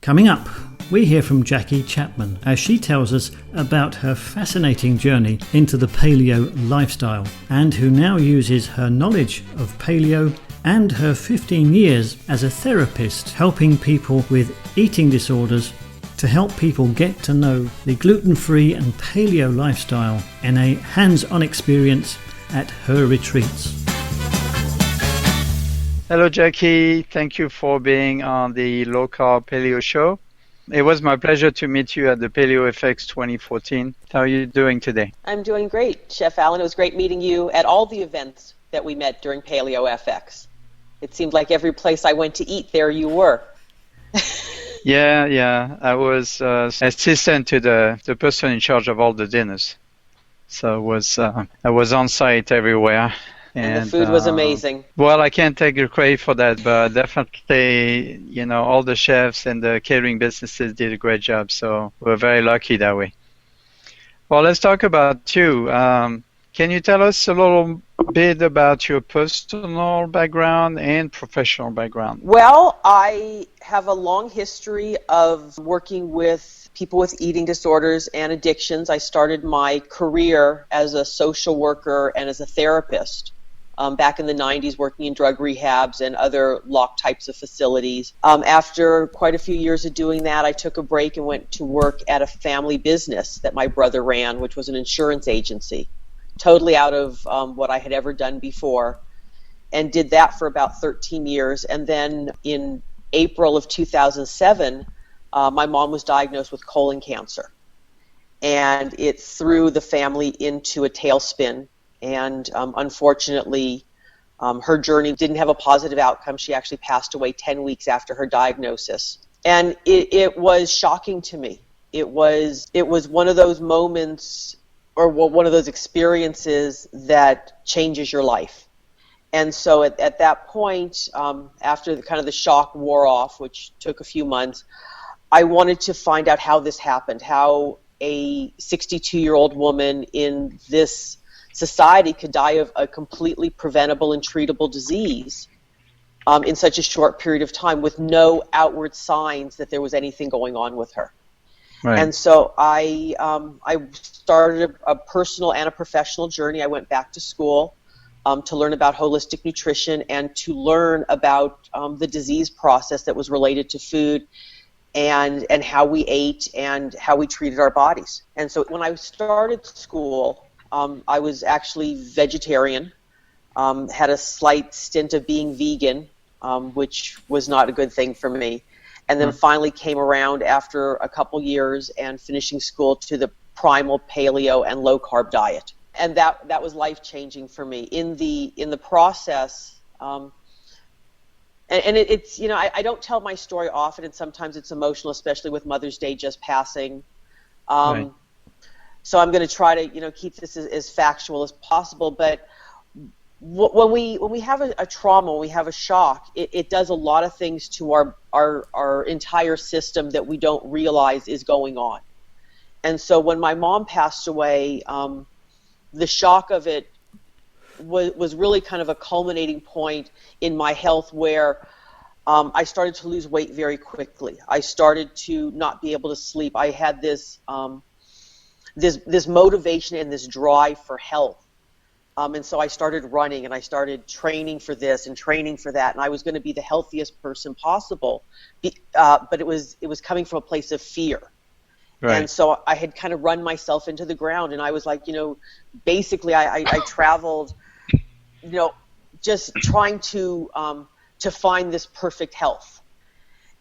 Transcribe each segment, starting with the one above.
Coming up, we hear from Jackie Chatman as she tells us about her fascinating journey into the paleo lifestyle and who now uses her knowledge of paleo and her 15 years as a therapist helping people with eating disorders to help people get to know the gluten-free and paleo lifestyle in a hands-on experience at her retreats. Hello, Jackie. Thank you for being on the Low Carb Paleo Show. It was my pleasure to meet you at the Paleo FX 2014. How are you doing today? I'm doing great, Chef Alan. It was great meeting you at all the events that we met during Paleo FX. It seemed like every place I went to eat, there you were. Yeah. I was assistant to the person in charge of all the dinners. So I was on site everywhere. And the food was amazing. Well, I can't take the credit for that, but definitely, all the chefs and the catering businesses did a great job. So we're very lucky that way. Well, let's talk about you. Can you tell us a little bit about your personal background and professional background? Well, I have a long history of working with people with eating disorders and addictions. I started my career as a social worker and as a therapist. Back in the 90s, working in drug rehabs and other locked types of facilities. After quite a few years of doing that, I took a break and went to work at a family business that my brother ran, which was an insurance agency, totally out of what I had ever done before, and did that for about 13 years. And then in April of 2007, my mom was diagnosed with colon cancer, and it threw the family into a tailspin. And unfortunately, her journey didn't have a positive outcome. She actually passed away 10 weeks after her diagnosis. And it was shocking to me. It was one of those moments, or one of those experiences that changes your life. And so at that point, after the shock wore off, which took a few months, I wanted to find out how this happened, how a 62-year-old woman in this society could die of a completely preventable and treatable disease in such a short period of time with no outward signs that there was anything going on with her. Right. And so I started a personal and a professional journey. I went back to school to learn about holistic nutrition and to learn about the disease process that was related to food and how we ate and how we treated our bodies. And so when I started school, I was actually vegetarian, had a slight stint of being vegan, which was not a good thing for me, and then finally came around after a couple years and finishing school to the primal paleo and low carb diet, and that was life-changing for me. In the process, and it's I don't tell my story often, and sometimes it's emotional, especially with Mother's Day just passing. Right. So I'm going to try to keep this as factual as possible. But when we have a trauma, when we have a shock, it does a lot of things to our entire system that we don't realize is going on. And so when my mom passed away, the shock of it was really kind of a culminating point in my health where I started to lose weight very quickly. I started to not be able to sleep. I had this motivation and this drive for health. And so I started running and I started training for this and training for that. And I was going to be the healthiest person possible. But it was coming from a place of fear. Right. And so I had kind of run myself into the ground. And I was like, basically I traveled, just trying to find this perfect health.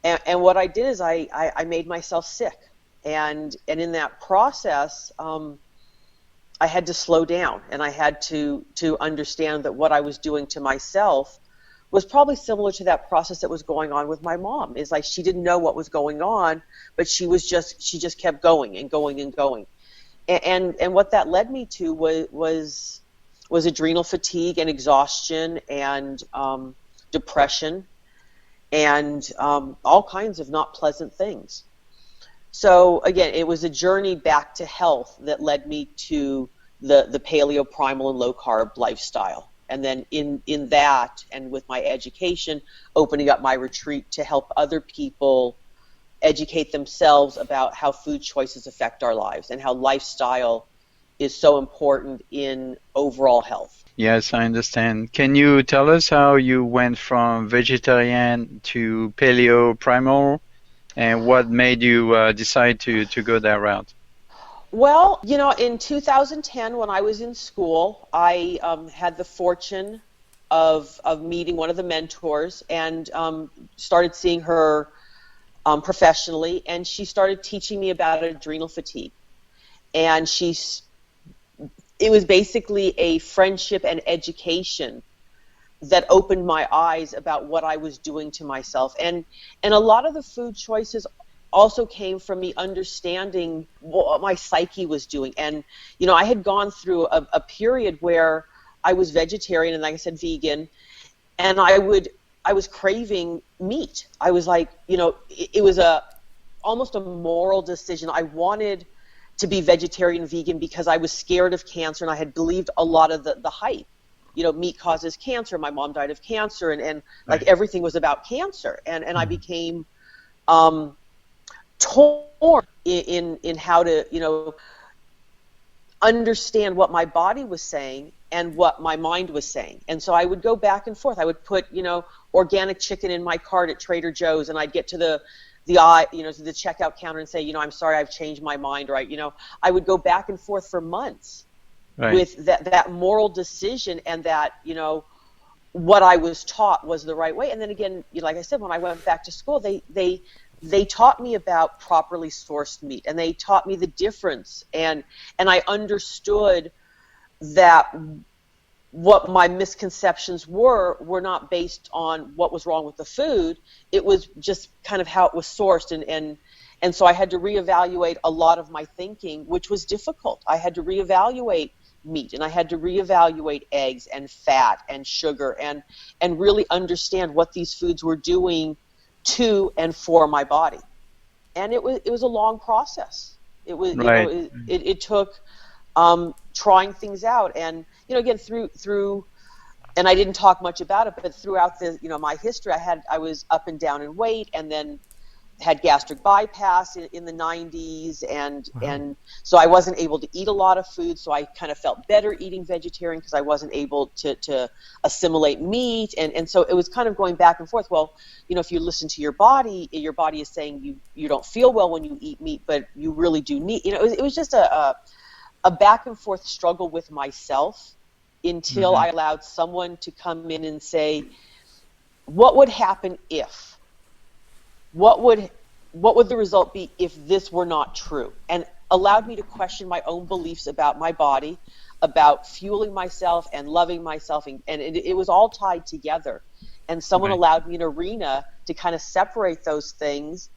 And what I did is I made myself sick. And in that process, I had to slow down, and I had to understand that what I was doing to myself was probably similar to that process that was going on with my mom. It's like she didn't know what was going on, but she just kept going and going and going. And what that led me to was adrenal fatigue and exhaustion and depression and all kinds of not pleasant things. So again, it was a journey back to health that led me to the paleo, primal, and low carb lifestyle. And then in that, and with my education, opening up my retreat to help other people educate themselves about how food choices affect our lives and how lifestyle is so important in overall health. Yes, I understand. Can you tell us how you went from vegetarian to paleo primal, and what made you decide to go that route? Well, in 2010, when I was in school, I had the fortune of meeting one of the mentors and started seeing her professionally, and she started teaching me about adrenal fatigue. And it was basically a friendship and education that opened my eyes about what I was doing to myself. And a lot of the food choices also came from me understanding what my psyche was doing. And, I had gone through a period where I was vegetarian and, like I said, vegan, and I was craving meat. I was like, it was almost a moral decision. I wanted to be vegetarian vegan because I was scared of cancer, and I had believed a lot of the hype. Meat causes cancer. My mom died of cancer, and like Right. everything was about cancer. And I became torn in how to, understand what my body was saying and what my mind was saying. And so I would go back and forth. I would put, organic chicken in my cart at Trader Joe's, and I'd get to the checkout counter and say, I'm sorry, I've changed my mind, right? I would go back and forth for months Right. with that moral decision, and that, what I was taught was the right way. And then again, like I said, when I went back to school, they taught me about properly sourced meat, and they taught me the difference, and I understood that what my misconceptions were not based on what was wrong with the food. It was just kind of how it was sourced, and so I had to reevaluate a lot of my thinking, which was difficult. I had to reevaluate meat, and I had to reevaluate eggs and fat and sugar, and really understand what these foods were doing to and for my body. And it was a long process. It was, Right. it took trying things out, and again, through and I didn't talk much about it, but throughout my history, I was up and down in weight, and then had gastric bypass in the 90s, and so I wasn't able to eat a lot of food. So I kind of felt better eating vegetarian because I wasn't able to assimilate meat, and so it was kind of going back and forth. Well, if you listen to your body is saying you don't feel well when you eat meat, but you really do need. It was just a back and forth struggle with myself until I allowed someone to come in and say, what would happen if? What would the result be if this were not true? And allowed me to question my own beliefs about my body, about fueling myself and loving myself, and it was all tied together. And someone Right. allowed me an arena to kind of separate those things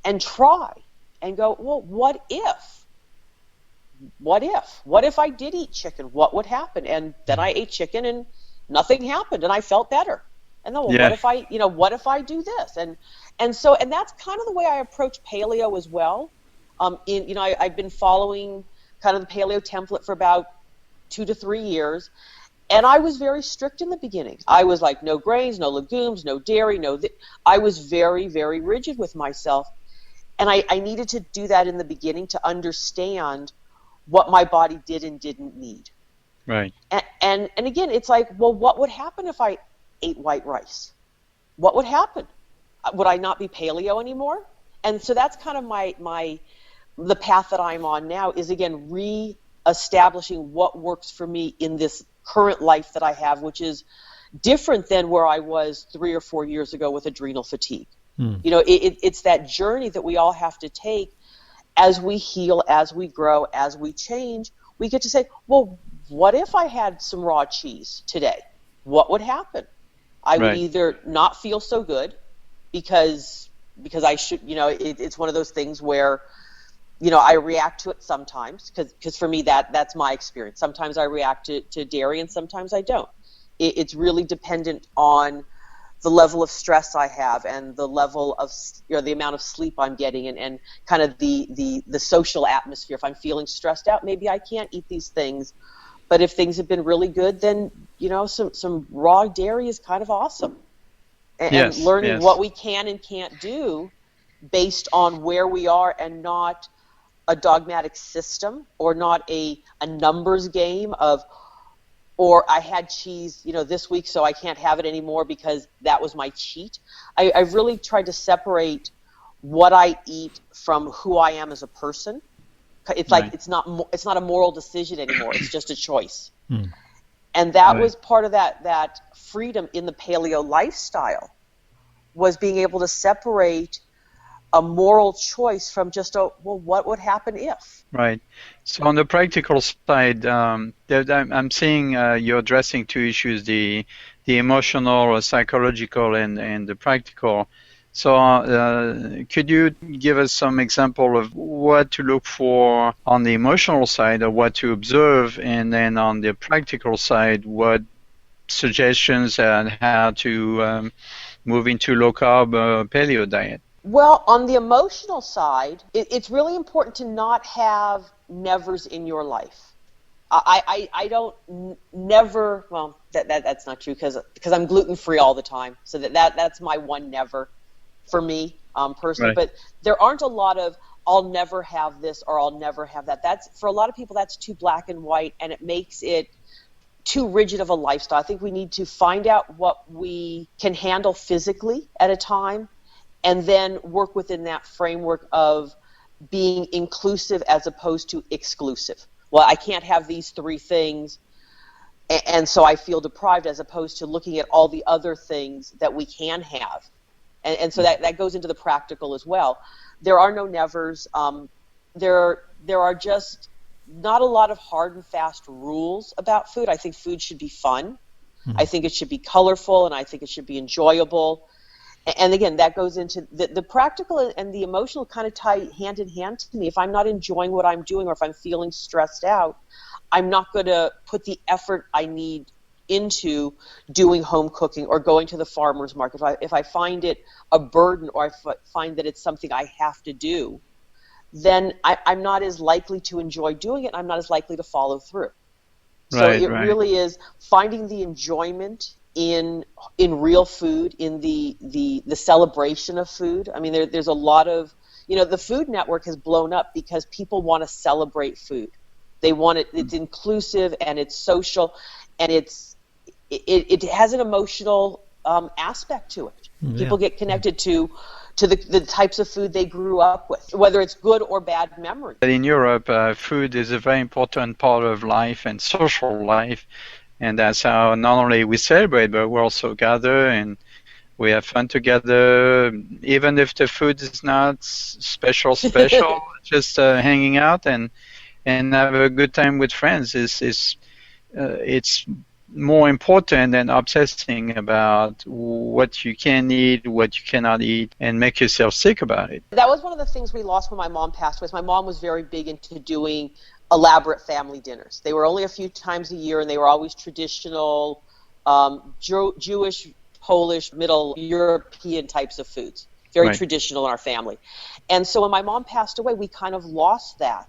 and try and go, well, what if? What if I did eat chicken? What would happen? And then I ate chicken and nothing happened, and I felt better. And then, well, Yeah. what if I do this? And that's kind of the way I approach paleo as well. I've been following kind of the paleo template for about 2 to 3 years, and I was very strict in the beginning. I was like, no grains, no legumes, no dairy, I was very, very rigid with myself, and I needed to do that in the beginning to understand what my body did and didn't need. Right. And again, it's like, well, what would happen if I ate white rice? What would happen? Would I not be paleo anymore? And so that's kind of the path that I'm on now, is again re-establishing what works for me in this current life that I have, which is different than where I was 3 or 4 years ago with adrenal fatigue. It's that journey that we all have to take as we heal, as we grow, as we change. We get to say, well, what if I had some raw cheese today? What would happen? I would Right. either not feel so good because I should, it's one of those things where, I react to it sometimes, because for me that's my experience. Sometimes I react to dairy, and sometimes I don't. It's really dependent on the level of stress I have, and the level of, the amount of sleep I'm getting, and kind of the social atmosphere. If I'm feeling stressed out, maybe I can't eat these things. But if things have been really good, then, some raw dairy is kind of awesome. And Yes, learning yes. what we can and can't do based on where we are and not a dogmatic system or not a numbers game of, or I had cheese, this week, so I can't have it anymore because that was my cheat. I've really tried to separate what I eat from who I am as a person. It's like it's not a moral decision anymore. It's just a choice. And that was part of that freedom in the paleo lifestyle, was being able to separate a moral choice from just what would happen if. Right. So on the practical side, I'm seeing you're addressing two issues: the emotional or psychological and the practical. So could you give us some example of what to look for on the emotional side, or what to observe, and then on the practical side, what suggestions on how to move into low-carb paleo diet? Well, on the emotional side, it's really important to not have nevers in your life. I don't never, well, that's not true because I'm gluten-free all the time. So that's my one never for me personally. Right. But there aren't a lot of I'll never have this or I'll never have that. That's, for a lot of people, that's too black and white, and it makes it too rigid of a lifestyle. I think we need to find out what we can handle physically at a time, and then work within that framework of being inclusive as opposed to exclusive. Well, I can't have these three things, and so I feel deprived, as opposed to looking at all the other things that we can have. And so that goes into the practical as well. There are no nevers. There are just not a lot of hard and fast rules about food. I think food should be fun. I think it should be colorful, and I think it should be enjoyable. And again, that goes into the practical and the emotional kind of tie hand in hand to me. If I'm not enjoying what I'm doing, or if I'm feeling stressed out, I'm not going to put the effort I need into doing home cooking or going to the farmer's market. If I find it a burden, or if I find that it's something I have to do, then I'm not as likely to enjoy doing it. I'm not as likely to follow through. So it really is finding the enjoyment in real food, in the celebration of food. I mean, there's a lot of, the Food Network has blown up because people want to celebrate food. They want it. It's inclusive and it's social, and it has an emotional aspect to it. People get connected to the types of food they grew up with, whether it's good or bad memory. In Europe, food is a very important part of life and social life. And that's how not only we celebrate, but we also gather and we have fun together, even if the food is not special, just hanging out and have a good time with friends it's more important than obsessing about what you can eat, what you cannot eat, and make yourself sick about it. That was one of the things we lost when my mom passed away. My mom was very big into doing elaborate family dinners. They were only a few times a year, and they were always traditional Jewish, Polish, Middle European types of foods. Very traditional in our family. And so when my mom passed away, we kind of lost that.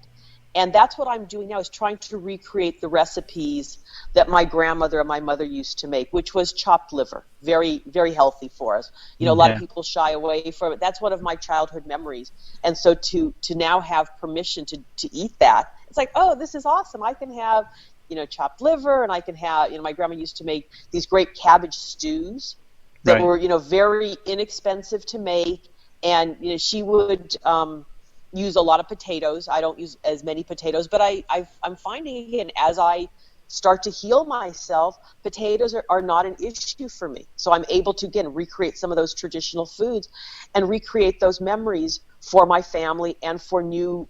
And that's what I'm doing now, is trying to recreate the recipes that my grandmother and my mother used to make, which was chopped liver, very, very healthy for us. A lot of people shy away from it. That's one of my childhood memories. And so to now have permission to eat that, it's like, oh, this is awesome. I can have, chopped liver, and I can have, my grandma used to make these great cabbage stews that were, very inexpensive to make. And, she would use a lot of potatoes. I don't use as many potatoes, but I'm finding, again, as I start to heal myself, potatoes are not an issue for me. So I'm able to, again, recreate some of those traditional foods and recreate those memories for my family and for new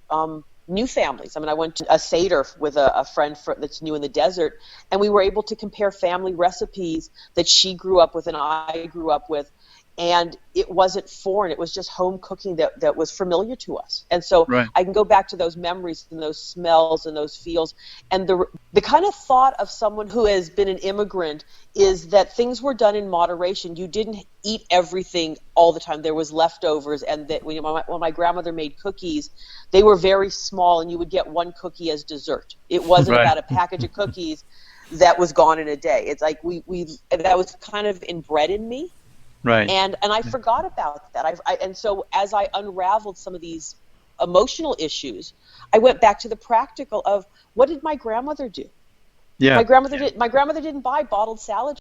families. I mean, I went to a Seder with a friend that's new in the desert, and we were able to compare family recipes that she grew up with and I grew up with. And it wasn't foreign. It was just home cooking that was familiar to us. And so I can go back to those memories and those smells and those feels. And the kind of thought of someone who has been an immigrant is that things were done in moderation. You didn't eat everything all the time. There was leftovers. And that when my grandmother made cookies, they were very small, and you would get one cookie as dessert. It wasn't about a package of cookies that was gone in a day. It's like that was kind of inbred in me. Right. And I forgot about that. And so as I unraveled some of these emotional issues, I went back to the practical of, what did my grandmother do? Yeah. My grandmother didn't buy bottled salad